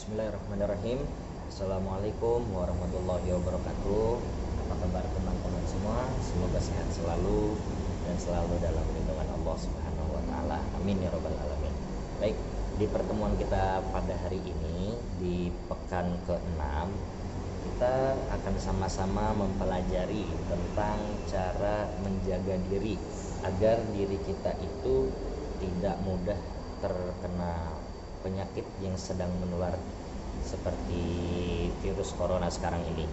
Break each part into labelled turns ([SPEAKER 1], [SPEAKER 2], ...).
[SPEAKER 1] Bismillahirrahmanirrahim. Assalamualaikum warahmatullahi wabarakatuh. Apa kabar teman-teman semua? Semoga sehat selalu dan selalu dalam lindungan Allah Subhanahu wa taala. Amin ya rabbal alamin. Baik, di pertemuan kita pada hari ini di pekan ke-6 kita akan sama-sama mempelajari tentang cara menjaga diri agar diri kita itu tidak mudah terkena penyakit yang sedang menular seperti virus corona sekarang ini.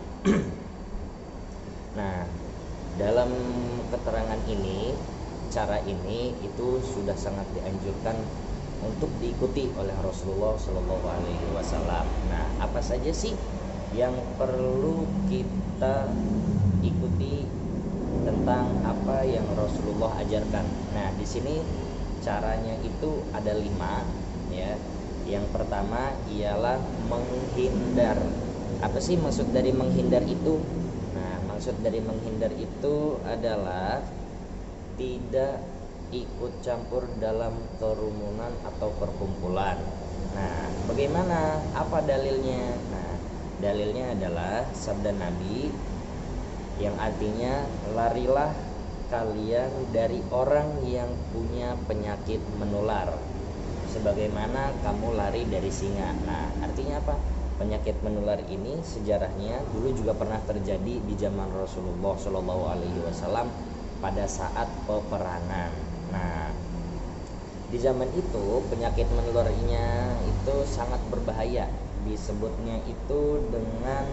[SPEAKER 1] Nah, dalam keterangan ini, cara ini itu sudah sangat dianjurkan untuk diikuti oleh Rasulullah Shallallahu Alaihi Wasallam. Nah, apa saja sih yang perlu kita ikuti tentang apa yang Rasulullah ajarkan? Nah, di sini caranya itu ada 5, ya. Yang pertama ialah menghindar. Apa sih maksud dari menghindar itu? Nah, maksud dari menghindar itu adalah tidak ikut campur dalam kerumunan atau perkumpulan. Nah, bagaimana? Apa dalilnya? Nah, dalilnya adalah sabda Nabi yang artinya larilah kalian dari orang yang punya penyakit menular sebagaimana kamu lari dari singa. Nah, artinya apa? Penyakit menular ini sejarahnya dulu juga pernah terjadi di zaman Rasulullah Shallallahu Alaihi Wasallam pada saat peperangan. Nah, di zaman itu penyakit menularnya itu sangat berbahaya. Disebutnya itu dengan,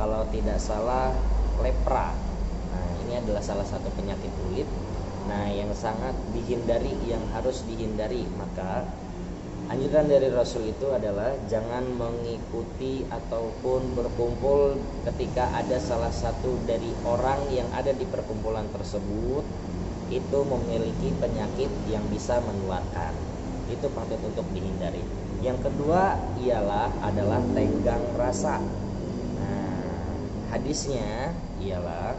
[SPEAKER 1] kalau tidak salah, lepra. Nah, ini adalah salah satu penyakit kulit. Nah, yang sangat dihindari, yang harus dihindari. Maka anjuran dari Rasul itu adalah jangan mengikuti ataupun berkumpul ketika ada salah satu dari orang yang ada di perkumpulan tersebut itu memiliki penyakit yang bisa menularkan. Itu patut untuk dihindari. Yang kedua adalah tenggang rasa. Nah, hadisnya ialah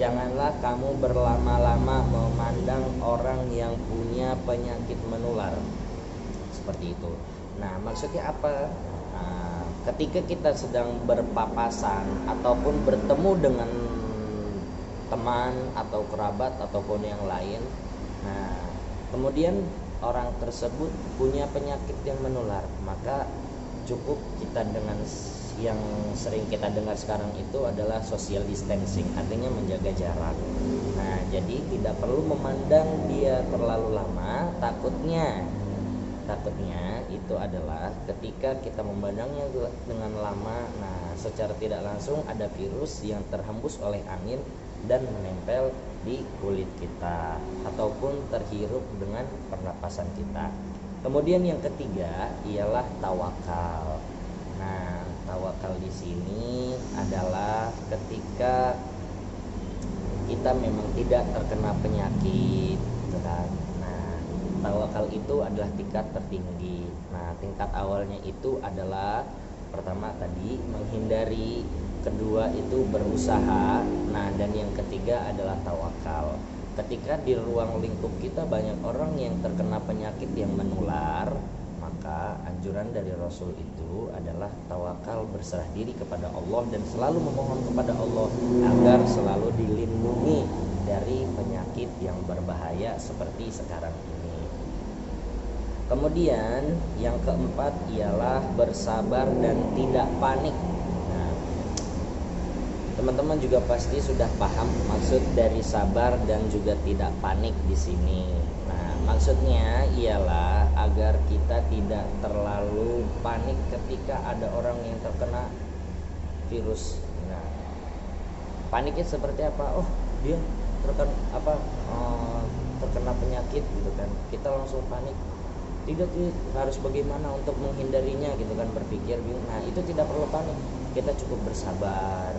[SPEAKER 1] janganlah kamu berlama-lama memandang orang yang punya penyakit menular. Seperti itu. Nah, maksudnya apa? Nah, ketika kita sedang berpapasan ataupun bertemu dengan teman atau kerabat ataupun yang lain, nah, kemudian orang tersebut punya penyakit yang menular, maka cukup kita dengan yang sering kita dengar sekarang itu adalah social distancing, artinya menjaga jarak. Nah, jadi tidak perlu memandang dia terlalu lama. Takutnya itu adalah ketika kita memandangnya dengan lama, nah secara tidak langsung ada virus yang terhembus oleh angin dan menempel di kulit kita ataupun terhirup dengan pernapasan kita. Kemudian yang ketiga ialah tawakal. Nah, tawakal di sini adalah ketika kita memang tidak terkena penyakit, kan? Nah, tawakal itu adalah tingkat tertinggi. Nah, tingkat awalnya itu adalah pertama tadi menghindari, kedua itu berusaha, nah dan yang ketiga adalah tawakal. Ketika di ruang lingkup kita banyak orang yang terkena penyakit yang menular, maka anjuran dari Rasul itu adalah tawakal, berserah diri kepada Allah dan selalu memohon kepada Allah agar selalu dilindungi dari penyakit yang berbahaya seperti sekarang ini. Kemudian yang keempat ialah bersabar dan tidak panik. Nah, teman-teman juga pasti sudah paham maksud dari sabar dan juga tidak panik di sini. Maksudnya ialah agar kita tidak terlalu panik ketika ada orang yang terkena virus. Nah, paniknya seperti apa? Oh, dia terkena penyakit gitu kan. Kita langsung panik. Tidak, harus bagaimana untuk menghindarinya gitu kan, berpikir bingung. Nah, itu tidak perlu panik. Kita cukup bersabar.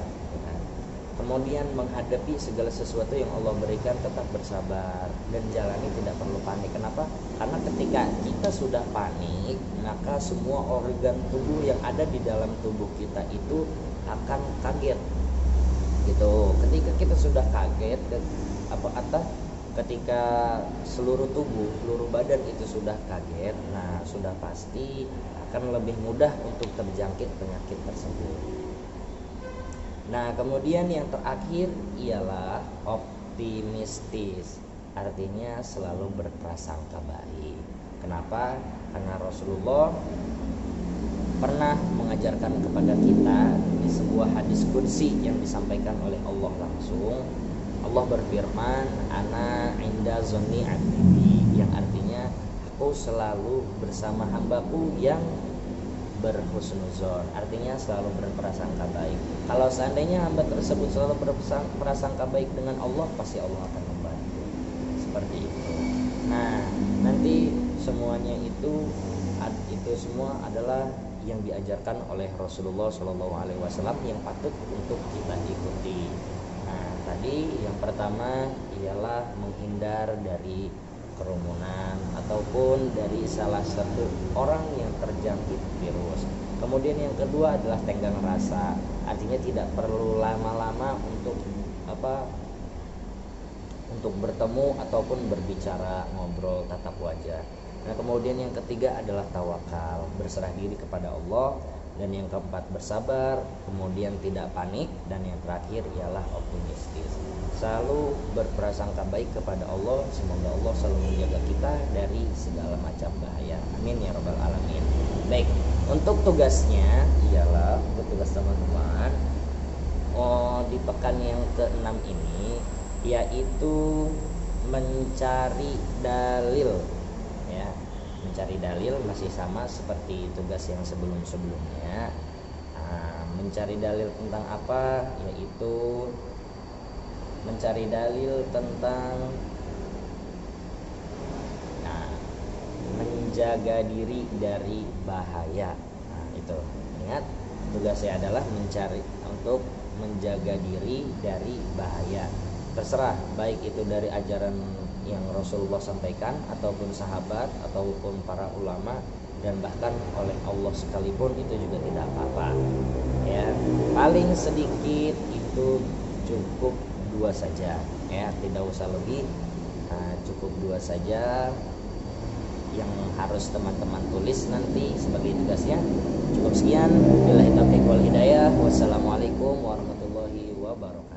[SPEAKER 1] Kemudian menghadapi segala sesuatu yang Allah berikan tetap bersabar dan jalani, tidak perlu panik. Kenapa? Karena ketika kita sudah panik, maka semua organ tubuh yang ada di dalam tubuh kita itu akan kaget. Gitu. Ketika kita sudah kaget, ketika seluruh tubuh, seluruh badan itu sudah kaget, nah sudah pasti akan lebih mudah untuk terjangkit penyakit tersebut. Nah, kemudian yang terakhir ialah optimistis, artinya selalu berprasangka baik. Kenapa? Karena Rasulullah pernah mengajarkan kepada kita di sebuah hadis qudsi yang disampaikan oleh Allah langsung. Allah berfirman, "Ana inda zonni 'abdi," yang artinya aku selalu bersama hambaku yang berhusnuzon, artinya selalu berprasangka baik. Kalau seandainya hamba tersebut selalu berprasangka baik dengan Allah, pasti Allah akan membantu. Seperti itu. Nah, nanti semuanya itu semua adalah yang diajarkan oleh Rasulullah SAW yang patut untuk kita ikuti. Nah, tadi yang pertama ialah menghindar dari kerumunan ataupun dari salah satu orang yang terjangkit virus. Kemudian yang kedua adalah tenggang rasa, artinya tidak perlu lama-lama untuk bertemu ataupun berbicara, ngobrol, tatap wajah. Nah, kemudian yang ketiga adalah tawakal, berserah diri kepada Allah. Dan yang keempat bersabar, kemudian tidak panik, dan yang terakhir ialah optimistis. Selalu berprasangka baik kepada Allah. Semoga Allah selalu menjaga kita dari segala macam bahaya. Amin ya rabbal alamin. Baik, untuk tugasnya ialah untuk tugas teman-teman di pekan yang ke-6 ini yaitu mencari dalil. Ya, mencari dalil masih sama seperti tugas yang sebelum-sebelumnya. Mencari dalil tentang apa? Yaitu mencari dalil tentang menjaga diri dari bahaya. Nah, itu. Ingat, tugasnya adalah untuk menjaga diri dari bahaya. Terserah, baik itu dari ajaran yang Rasulullah sampaikan ataupun sahabat ataupun para ulama dan bahkan oleh Allah sekalipun, itu juga tidak apa-apa. Ya, paling sedikit itu cukup 2 saja, ya, tidak usah lebih. Cukup 2 saja yang harus teman-teman tulis nanti sebagai tugasnya. Cukup sekian. Billahi taufiq wal hidayah. Wassalamualaikum warahmatullahi wabarakatuh.